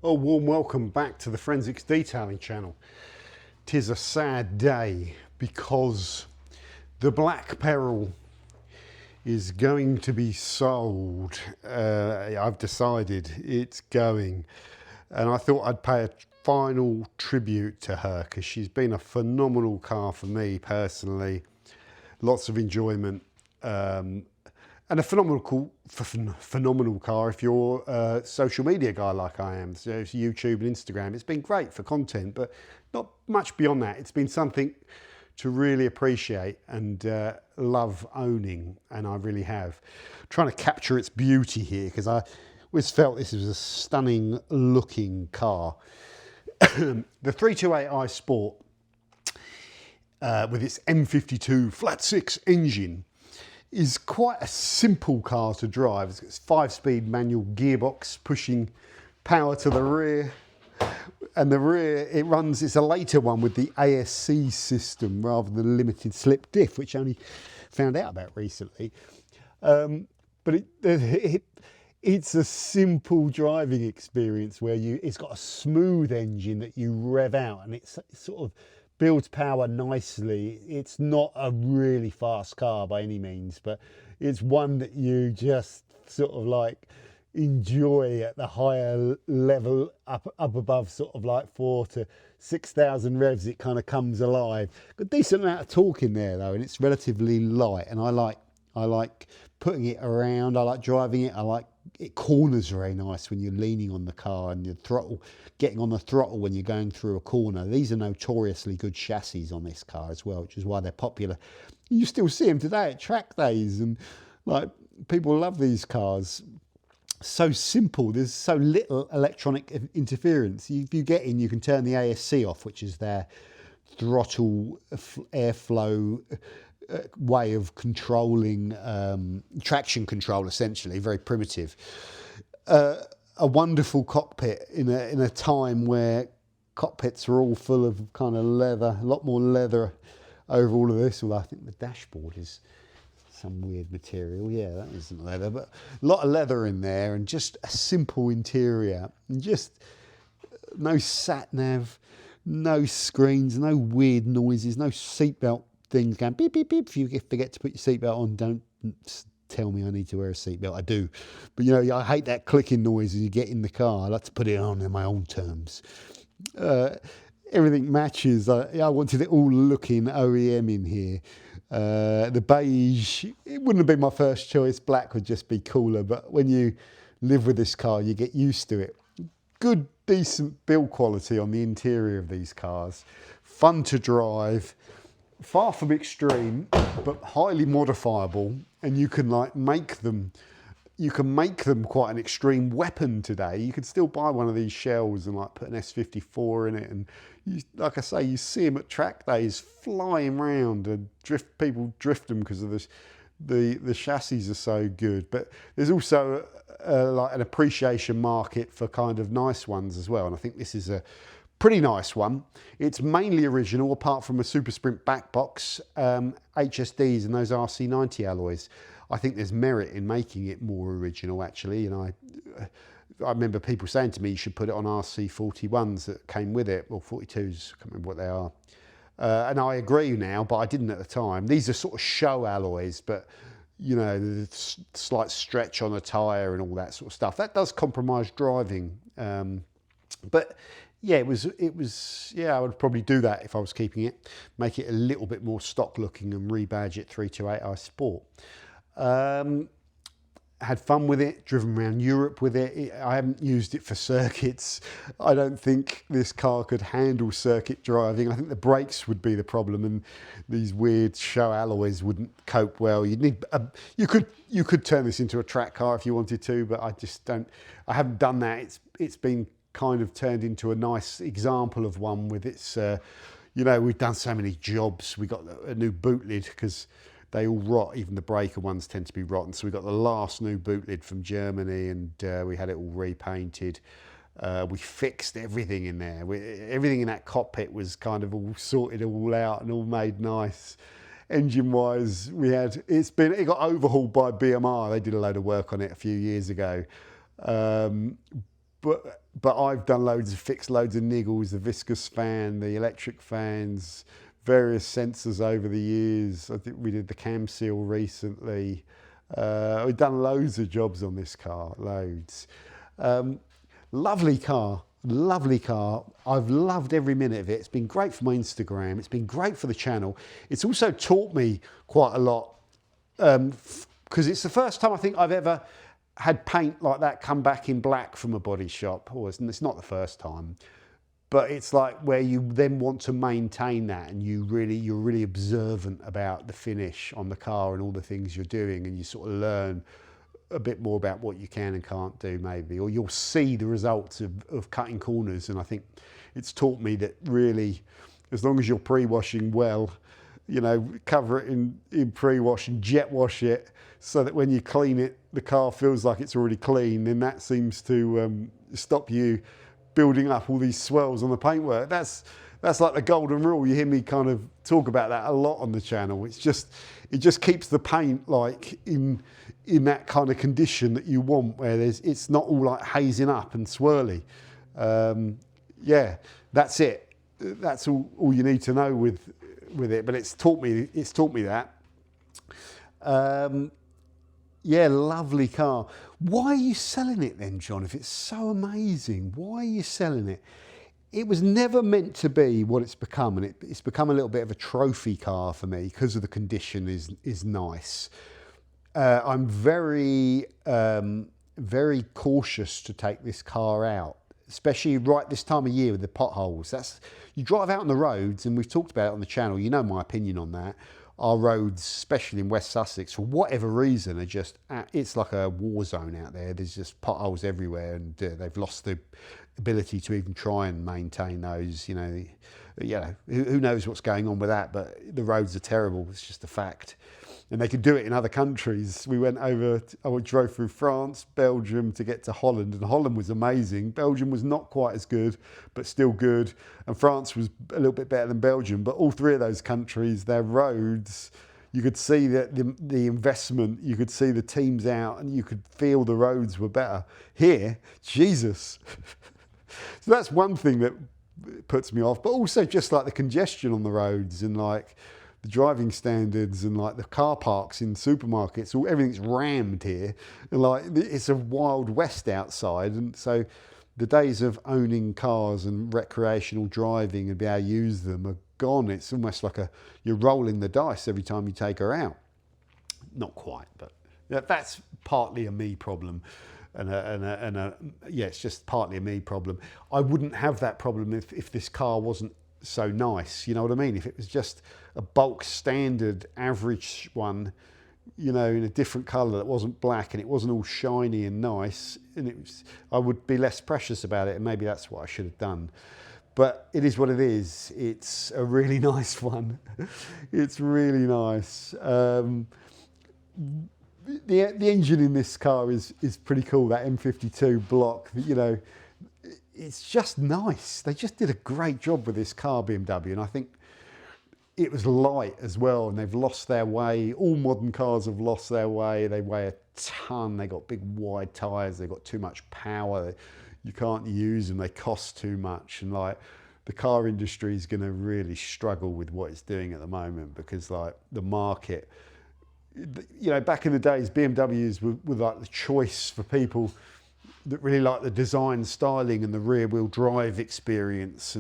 A warm welcome back to the Forensics Detailing channel. 'Tis a sad day because the Black Peril is going to be sold. I've decided it's going, and I thought I'd pay a final tribute to her because she's been a phenomenal car for me personally. Lots of enjoyment. And a phenomenal car if you're a social media guy like I am. So it's YouTube and Instagram. It's been great for content, but not much beyond that. It's been something to really appreciate and love owning, and I really have. Trying to capture its beauty here because I always felt this was a stunning looking car. The 328i Sport with its M52 flat six engine is quite a simple car to drive. It's got a 5-speed manual gearbox pushing power to the rear, and the rear it's a later one with the ASC system rather than limited slip diff, which I only found out about recently. But it's a simple driving experience where it's got a smooth engine that you rev out, and it's sort of builds power nicely. It's not a really fast car by any means, but it's one that you just sort of like enjoy at the higher level, up above sort of like 4,000 to 6,000 revs. It kind of comes alive. Got a decent amount of torque in there though, and it's relatively light, and I like putting it around. I like driving it. I like it corners very nice when you're leaning on the car, and your throttle, getting on the throttle when you're going through a corner. These are notoriously good chassis on this car as well, which is why they're popular. You still see them today at track days, and like people love these cars. So simple. There's so little electronic interference. If you get in, you can turn the ASC off, which is their throttle airflow way of controlling traction control, essentially very primitive. A wonderful cockpit in a time where cockpits are all full of kind of leather, a lot more leather over all of this. Although I think the dashboard is some weird material. Yeah, that isn't leather, but a lot of leather in there, and just a simple interior, and just no sat nav, no screens, no weird noises, no seatbelt things going beep, beep, beep. If you forget to put your seatbelt on, don't tell me I need to wear a seatbelt. I do. But, you know, I hate that clicking noise as you get in the car. I like to put it on in my own terms. Everything matches. I wanted it all looking OEM in here. The beige, it wouldn't have been my first choice. Black would just be cooler. But when you live with this car, you get used to it. Good, decent build quality on the interior of these cars. Fun to drive. Far from extreme, but highly modifiable, and you can like make them. You can make them quite an extreme weapon today. You can still buy one of these shells and like put an S54 in it, and you, like I say, you see them at track days flying around, and people drift them because of this. The chassis are so good, but there's also like an appreciation market for kind of nice ones as well, and I think this is a pretty nice one. It's mainly original, apart from a Super Sprint back box, HSDs and those RC90 alloys. I think there's merit in making it more original, actually. And I remember people saying to me you should put it on RC41s that came with it, or 42s, I can't remember what they are. And I agree now, but I didn't at the time. These are sort of show alloys, but you know, the slight stretch on a tyre and all that sort of stuff. That does compromise driving. But yeah, it was, yeah, I would probably do that if I was keeping it, make it a little bit more stock looking and rebadge it 328i Sport. Had fun with it, driven around Europe with it. I haven't used it for circuits. I don't think this car could handle circuit driving. I think the brakes would be the problem, and these weird show alloys wouldn't cope well. You'd need you could turn this into a track car if you wanted to, but I just don't. I haven't done that. It's been kind of turned into a nice example of one with its, you know, we've done so many jobs. We got a new boot lid because they all rot. Even the breaker ones tend to be rotten. So we got the last new boot lid from Germany, and we had it all repainted. We fixed everything in there. Everything in that cockpit was kind of all sorted all out and all made nice. Engine wise, it got overhauled by BMR. They did a load of work on it a few years ago. but I've done fixed loads of niggles, the viscous fan, the electric fans, various sensors over the years. I think we did the cam seal recently. We've done loads of jobs on this car, loads. Lovely car, lovely car. I've loved every minute of it. It's been great for my Instagram. It's been great for the channel. It's also taught me quite a lot, because it's the first time I think I've ever had paint like that come back in black from a body shop. It's not the first time, but it's like where you then want to maintain that, and you're really observant about the finish on the car and all the things you're doing, and you sort of learn a bit more about what you can and can't do maybe, or you'll see the results of cutting corners. And I think it's taught me that really, as long as you're pre-washing well, you know, cover it in pre-wash and jet wash it, so that when you clean it, the car feels like it's already clean, and that seems to stop you building up all these swells on the paintwork. That's like the golden rule. You hear me kind of talk about that a lot on the channel. It just keeps the paint like in that kind of condition that you want, where it's not all like hazing up and swirly. Yeah, that's it. That's all you need to know with it. But it's taught me that. Yeah, lovely car. Why are you selling it then, John? If it's so amazing, why are you selling it? It was never meant to be what it's become, and it's become a little bit of a trophy car for me because of the condition is nice. I'm very cautious to take this car out, especially right this time of year with the potholes. You drive out on the roads, and we've talked about it on the channel. You know my opinion on that. Our roads, especially in West Sussex, for whatever reason, it's like a war zone out there. There's just potholes everywhere, and they've lost the ability to even try and maintain those. Who knows what's going on with that, but the roads are terrible. It's just a fact. And they could do it in other countries. We drove through France, Belgium to get to Holland, and Holland was amazing. Belgium was not quite as good, but still good. And France was a little bit better than Belgium. But all three of those countries, their roads, you could see that the investment, you could see the teams out, and you could feel the roads were better. Here, Jesus. So that's one thing that puts me off, but also just like the congestion on the roads, and like the driving standards, and like the car parks in supermarkets, everything's rammed here, and like it's a wild west outside. And so the days of owning cars and recreational driving and be able to use them are gone. It's almost like you're rolling the dice every time you take her out. Not quite, but that's partly a me problem. It's just partly a me problem. I wouldn't have that problem if this car wasn't so nice, you know what I mean? If it was just a bulk standard average one, you know, in a different colour that wasn't black, and it wasn't all shiny and nice, I would be less precious about it, and maybe that's what I should have done. But it is what it is. It's a really nice one. It's really nice. The engine in this car is pretty cool, that M52 block, you know. It's just nice. They just did a great job with this car, BMW, and I think it was light as well, and they've lost their way. All modern cars have lost their way. They weigh a ton. They got big wide tyres. They've got too much power. You can't use them. They cost too much, and like the car industry is going to really struggle with what it's doing at the moment, because like the market, you know, back in the days, BMWs were like the choice for people that really like the design, styling, and the rear wheel drive experience,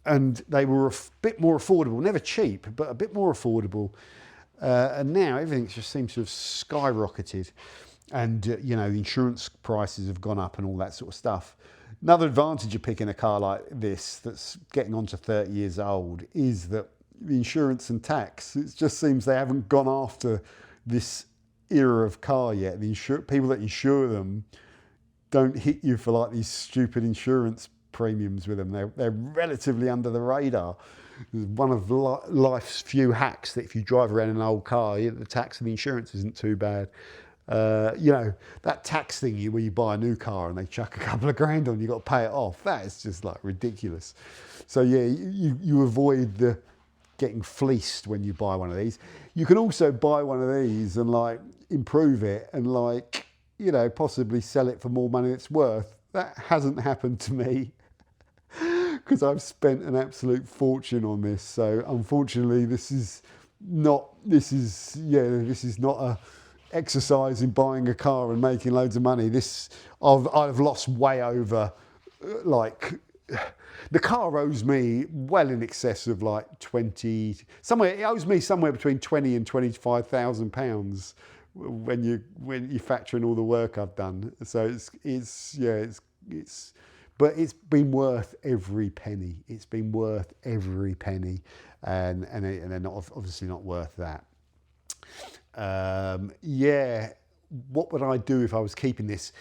and they were a bit more affordable, never cheap, but a bit more affordable. And now everything just seems to have skyrocketed, and you know, insurance prices have gone up and all that sort of stuff. Another advantage of picking a car like this that's getting on to 30 years old is that the insurance and tax, it just seems they haven't gone after this era of car yet. The people that insure them don't hit you for like these stupid insurance premiums with them. They're relatively under the radar. One of life's few hacks that if you drive around in an old car, the tax and the insurance isn't too bad. You know, that tax thing where you buy a new car and they chuck a couple of grand on, you got to pay it off. That is just like ridiculous. So yeah, you avoid the getting fleeced when you buy one of these. You can also buy one of these and like improve it and like, you know, possibly sell it for more money than it's worth. That hasn't happened to me because I've spent an absolute fortune on this. So unfortunately, this is not a exercise in buying a car and making loads of money. I've lost way over, like, the car owes me well in excess of like 20, it owes me somewhere between 20 and 25,000 pounds when you factor in all the work I've done. So but it's been worth every penny. It's been worth every penny, and they're not obviously not worth that. What would I do if I was keeping this?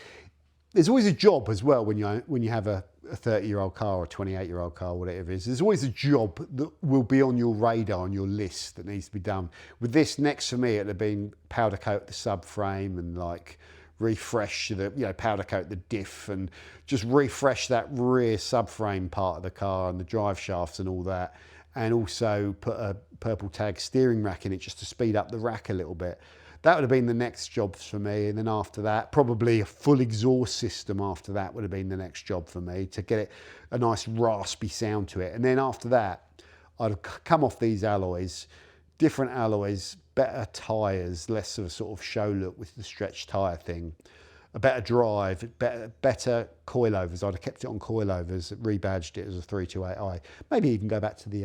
There's always a job as well when you have a 30-year-old car or a 28-year-old car, whatever it is. There's always a job that will be on your radar, on your list, that needs to be done. With this, next for me, it'd have been powder coat the subframe and like refresh powder coat the diff and just refresh that rear subframe part of the car and the drive shafts and all that. And also put a purple tag steering rack in it just to speed up the rack a little bit. That would have been the next job for me. And then after that, probably a full exhaust system after that would have been the next job for me, to get it a nice raspy sound to it. And then after that, I'd have come off these alloys, different alloys, better tyres, less of a sort of show look with the stretch tyre thing, a better drive, better coilovers. I'd have kept it on coilovers, rebadged it as a 328i. Maybe even go back to the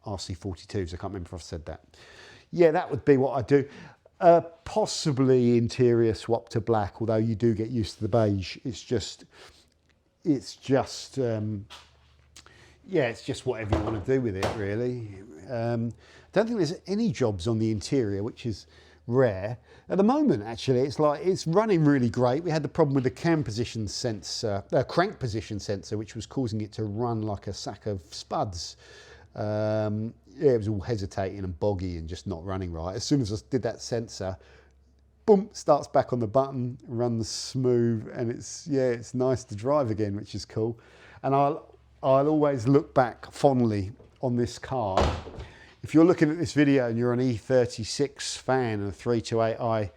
RC42s. I can't remember if I've said that. Yeah, that would be what I'd do. Possibly interior swap to black, although you do get used to the beige. It's just whatever you want to do with it, really. Don't think there's any jobs on the interior, which is rare. At the moment, actually, it's running really great. We had the problem with the crank position sensor, which was causing it to run like a sack of spuds. It was all hesitating and boggy and just not running right. As soon as I did that sensor, boom, starts back on the button, runs smooth, and it's nice to drive again, which is cool. And I'll always look back fondly on this car. If you're looking at this video and you're an E36 fan, a 328i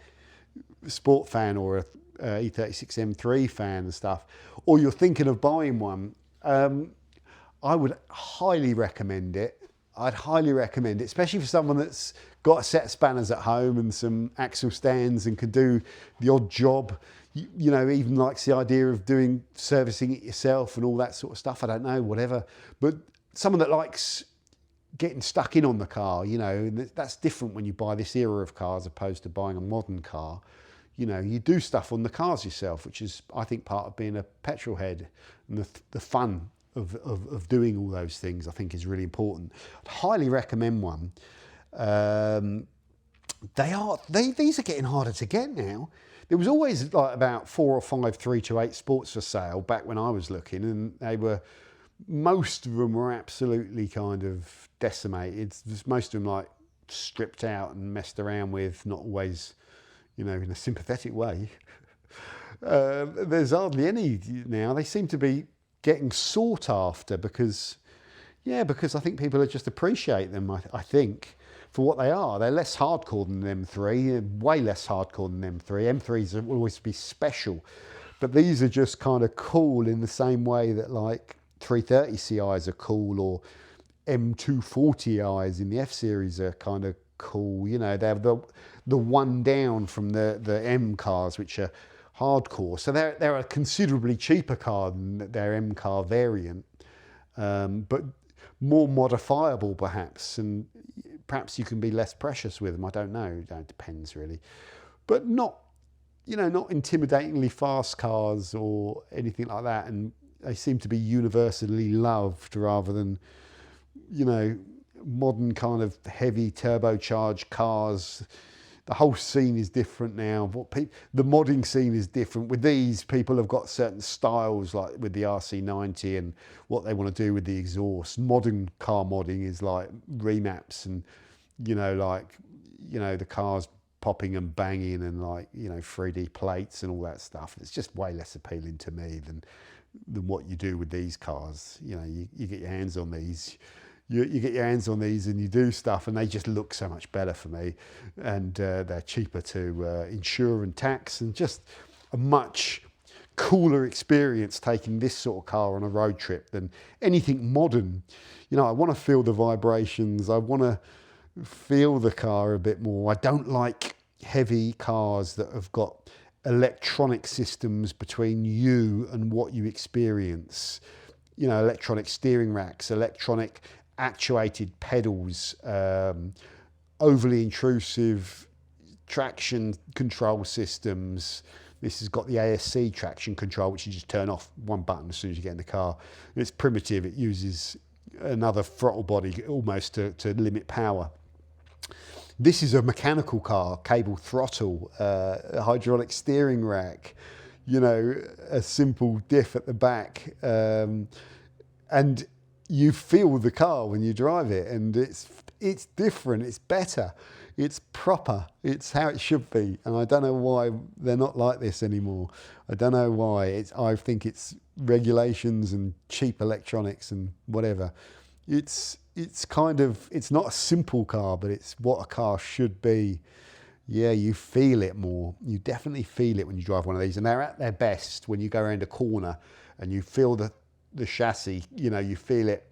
sport fan, or a E36 M3 fan and stuff, or you're thinking of buying one, I would highly recommend it. I'd highly recommend it, especially for someone that's got a set of spanners at home and some axle stands and can do the odd job. Even likes the idea of servicing it yourself and all that sort of stuff. I don't know, whatever. But someone that likes getting stuck in on the car, that's different when you buy this era of cars opposed to buying a modern car. You do stuff on the cars yourself, which is, I think, part of being a petrol head, and the fun of doing all those things, I think, is really important. I'd highly recommend one. These are getting harder to get now. There was always like about 4 or 5 328 Sports for sale back when I was looking, and most of them were absolutely kind of decimated. Most of them like stripped out and messed around with, not always, in a sympathetic way. There's hardly any now. They seem to be getting sought after because I think people just appreciate them, I think, for what they are. They're less hardcore than the M3, way less hardcore than the M3. M3s will always be special, but these are just kind of cool in the same way that like 330 CIs are cool, or M240Is in the F-Series are kind of cool. They're the one down from the M cars, which are hardcore. So they're a considerably cheaper car than their M car variant, but more modifiable perhaps, and perhaps you can be less precious with them. I don't know. It depends really, but not intimidatingly fast cars or anything like that. And they seem to be universally loved rather than, modern kind of heavy turbocharged cars. The whole scene is different now. The modding scene is different. With these, people have got certain styles, like with the RC90 and what they want to do with the exhaust. Modern car modding is like remaps and, the cars popping and banging and 3D plates and all that stuff. It's just way less appealing to me than what you do with these cars. You get your hands on these. You get your hands on these and you do stuff, and they just look so much better for me, and they're cheaper to insure and tax, and just a much cooler experience taking this sort of car on a road trip than anything modern. You know, I want to feel the vibrations. I want to feel the car a bit more. I don't like heavy cars that have got electronic systems between you and what you experience. You know, electronic steering racks, electronic actuated pedals, overly intrusive traction control systems. This has got the ASC traction control, which you just turn off one button as soon as you get in the car. It's primitive. It uses another throttle body almost to limit power. This is a mechanical car, cable throttle, a hydraulic steering rack, you know, a simple diff at the back. And you feel the car when you drive it, and it's different, it's better, it's proper, it's how it should be. And I don't know why they're not like this anymore. I don't know why. I think it's regulations and cheap electronics and whatever. It's kind of, it's not a simple car, but it's what a car should be. Yeah, you feel it more. You definitely feel it when you drive one of these, and they're at their best when you go around a corner and you feel the chassis. You know, you feel it.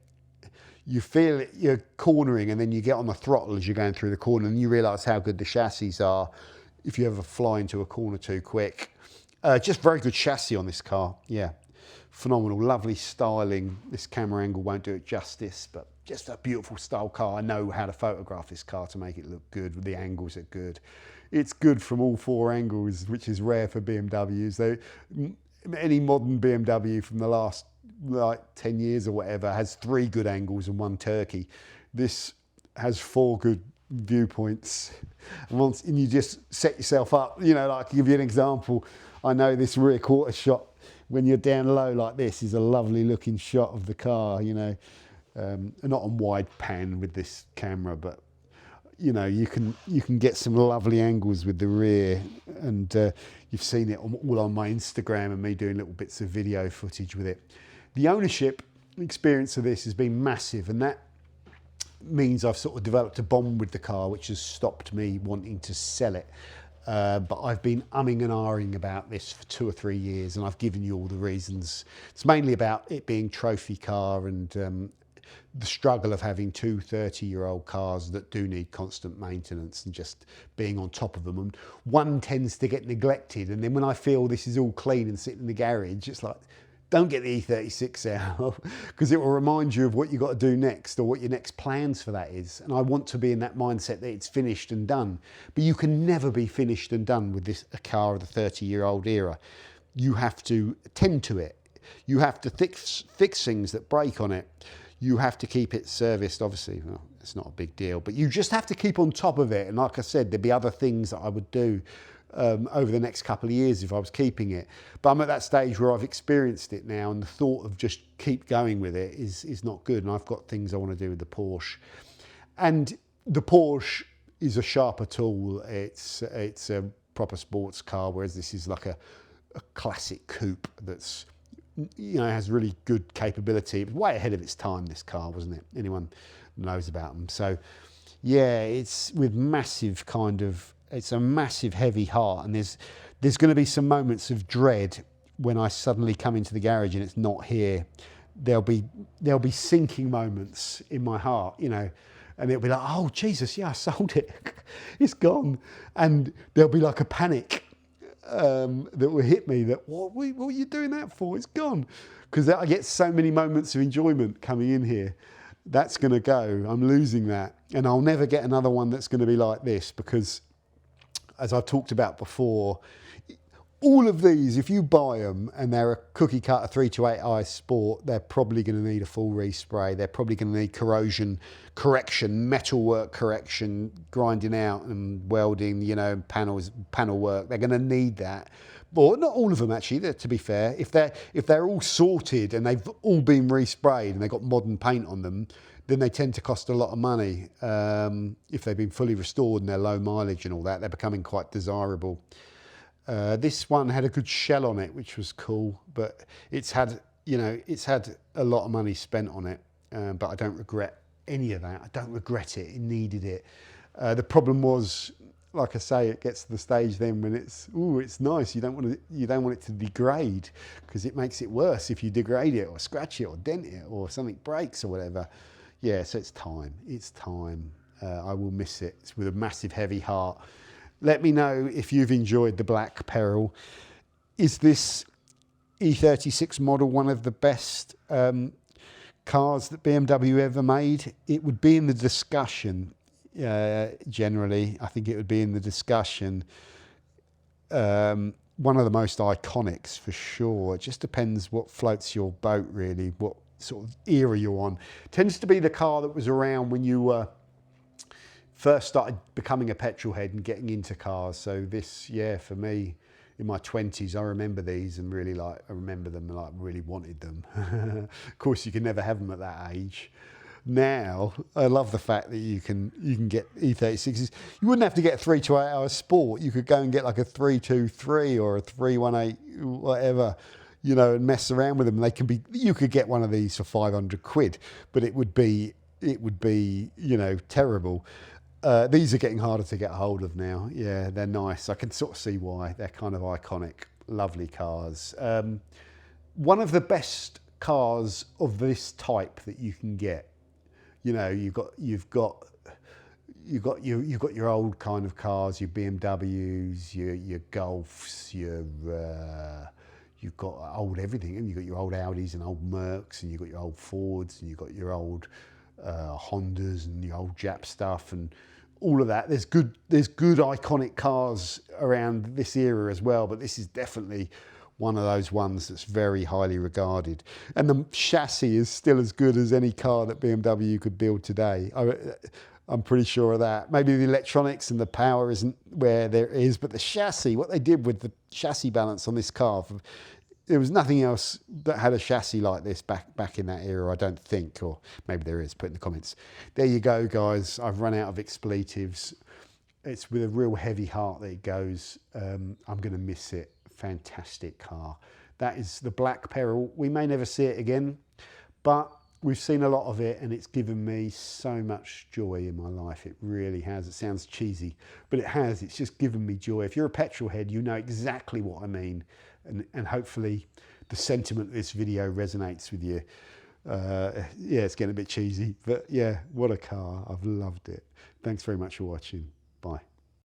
You're cornering, and then you get on the throttle as you're going through the corner, and you realise how good the chassis are if you ever fly into a corner too quick. Just very good chassis on this car. Yeah, phenomenal, lovely styling. This camera angle won't do it justice, but just a beautiful style car. I know how to photograph this car to make it look good. The angles are good. It's good from all four angles, which is rare for BMWs. Any modern BMW from the last like 10 years or whatever has 3 good angles and 1 turkey. This has 4 good viewpoints. And you just set yourself up, you know, like, to give you an example, I know this rear quarter shot when you're down low like this is a lovely looking shot of the car, you know, not on wide pan with this camera, but you know, you can get some lovely angles with the rear, and you've seen it all on my Instagram and me doing little bits of video footage with it. The ownership experience of this has been massive, and that means I've sort of developed a bond with the car, which has stopped me wanting to sell it. But I've been umming and ahhing about this for 2 or 3 years, and I've given you all the reasons. It's mainly about it being trophy car and the struggle of having 2 30-year-old cars that do need constant maintenance and just being on top of them. And one tends to get neglected, and then when I feel this is all clean and sitting in the garage, it's like, don't get the E36 out, because it will remind you of what you've got to do next, or what your next plans for that is. And I want to be in that mindset that it's finished and done. But you can never be finished and done with a car of the 30-year-old era. You have to tend to it. You have to fix things that break on it. You have to keep it serviced, obviously. Well, it's not a big deal, but you just have to keep on top of it. And like I said, there'd be other things that I would do over the next couple of years if I was keeping it. But I'm at that stage where I've experienced it now, and the thought of just keep going with it is not good. And I've got things I want to do with the Porsche. And the Porsche is a sharper tool. It's a proper sports car, whereas this is like a classic coupe that's, you know, has really good capability. It was way ahead of its time, this car, wasn't it? Anyone knows about them. So yeah, it's with massive it's a massive heavy heart, and there's going to be some moments of dread when I suddenly come into the garage and it's not here. There'll be sinking moments in my heart, you know, and it'll be like, oh Jesus, yeah, I sold it. It's gone. And there'll be like a panic that will hit me that, what are you doing that for? It's gone. Because I get so many moments of enjoyment coming in here. That's going to go. I'm losing that. And I'll never get another one that's going to be like this, because as I've talked about before, all of these, if you buy them and they're a cookie cutter 328i Sport, they're probably going to need a full respray. They're probably going to need corrosion correction, metalwork correction, grinding out and welding, you know, panel work. They're going to need that. Well, not all of them actually, to be fair. If they're all sorted and they've all been resprayed and they've got modern paint on them, then they tend to cost a lot of money. If they've been fully restored and they're low mileage and all that, they're becoming quite desirable. This one had a good shell on it, which was cool, but it's had a lot of money spent on it. But I don't regret any of that. I don't regret it. It needed it. The problem was, like I say, it gets to the stage then when it's, ooh, it's nice. You don't want it to degrade, because it makes it worse if you degrade it or scratch it or dent it or something breaks or whatever. Yeah, so it's time. It's time. I will miss it. It's with a massive heavy heart. Let me know if you've enjoyed the Black Peril. Is this E36 model one of the best cars that BMW ever made? It would be in the discussion. Generally, I think it would be in the discussion. One of the most iconics for sure. It just depends what floats your boat, really, what sort of era you're on. Tends to be the car that was around when you first started becoming a petrol head and getting into cars. So this, yeah, for me, in my 20s, I remember these and really I remember them and really wanted them. Of course, you can never have them at that age. Now, I love the fact that you can get E36s. You wouldn't have to get a 328-hour Sport. You could go and get like a 323 or a 318, whatever, you know, and mess around with them. They can be. You could get one of these for 500 quid, but it would be, you know, terrible. These are getting harder to get hold of now. Yeah, they're nice. I can sort of see why. They're kind of iconic, lovely cars. One of the best cars of this type that you can get. You know, you've got your old kind of cars, your BMWs, your Golfs, you've got old everything, and you've got your old Audis and old Mercs, and you've got your old Fords, and you've got your old Hondas and your old Jap stuff and all of that. There's good iconic cars around this era as well, but this is definitely one of those ones that's very highly regarded. And the chassis is still as good as any car that BMW could build today. I'm pretty sure of that. Maybe the electronics and the power isn't where there is, but the chassis, what they did with the chassis balance on this car, there was nothing else that had a chassis like this back in that era, I don't think, or maybe there is, put in the comments. There you go, guys. I've run out of expletives. It's with a real heavy heart that it goes. I'm going to miss it. Fantastic car. That is the Black Peril. We may never see it again, but we've seen a lot of it, and it's given me so much joy in my life. It really has. It sounds cheesy, but it has. It's just given me joy. If you're a petrol head, you know exactly what I mean, and hopefully the sentiment of this video resonates with you. Yeah, it's getting a bit cheesy, but yeah, what a car. I've loved it. Thanks very much for watching. Bye.